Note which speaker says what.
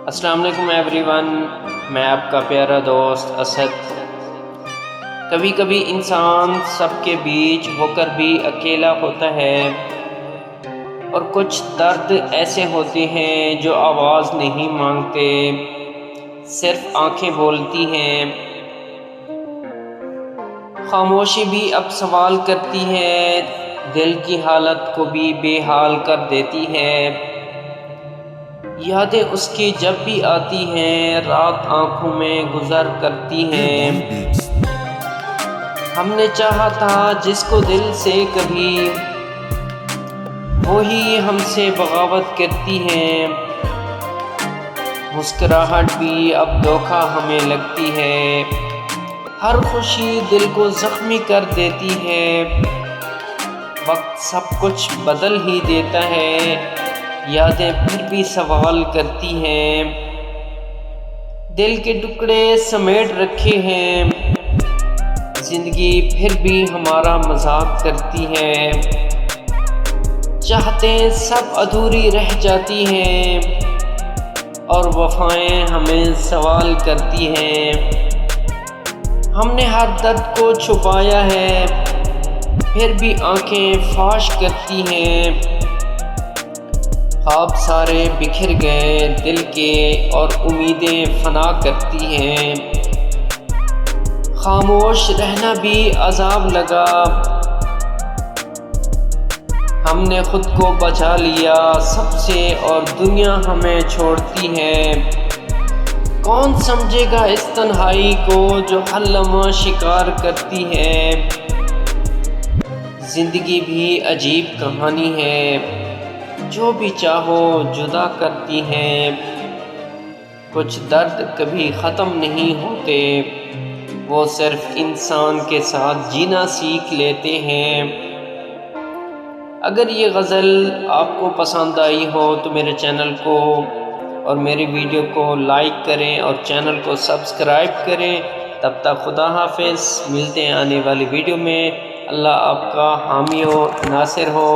Speaker 1: السلام علیکم every one, میں آپ کا پیارا دوست اسد۔ کبھی کبھی انسان سب کے بیچ ہو کر بھی اکیلا ہوتا ہے، اور کچھ درد ایسے ہوتے ہیں جو آواز نہیں مانگتے، صرف آنکھیں بولتی ہیں۔ خاموشی بھی اب سوال کرتی ہے، دل کی حالت کو بھی بے حال کر دیتی ہے۔ یادیں اس کی جب بھی آتی ہیں، رات آنکھوں میں گزر کرتی ہیں۔ ہم نے چاہا تھا جس کو دل سے کبھی، وہی ہم سے بغاوت کرتی ہے۔ مسکراہٹ بھی اب دھوکہ ہمیں لگتی ہے، ہر خوشی دل کو زخمی کر دیتی ہے۔ وقت سب کچھ بدل ہی دیتا ہے، یادیں پھر بھی سوال کرتی ہیں۔ دل کے ٹکڑے سمیٹ رکھے ہیں، زندگی پھر بھی ہمارا مذاق کرتی ہے۔ چاہتے سب ادھوری رہ جاتی ہیں، اور وفائیں ہمیں سوال کرتی ہیں۔ ہم نے ہر درد کو چھپایا ہے، پھر بھی آنکھیں فاش کرتی ہیں۔ خواب سارے بکھر گئے دل کے، اور امیدیں فنا کرتی ہیں۔ خاموش رہنا بھی عذاب لگا، ہم نے خود کو بچا لیا سب سے، اور دنیا ہمیں چھوڑتی ہے۔ کون سمجھے گا اس تنہائی کو جو ہر لمحہ شکار کرتی ہے۔ زندگی بھی عجیب کہانی ہے، جو بھی چاہو جدا کرتی ہے۔ کچھ درد کبھی ختم نہیں ہوتے، وہ صرف انسان کے ساتھ جینا سیکھ لیتے ہیں۔ اگر یہ غزل آپ کو پسند آئی ہو تو میرے چینل کو اور میری ویڈیو کو لائک کریں اور چینل کو سبسکرائب کریں۔ تب تک خدا حافظ، ملتے ہیں آنے والی ویڈیو میں۔ اللہ آپ کا حامی و ناصر ہو۔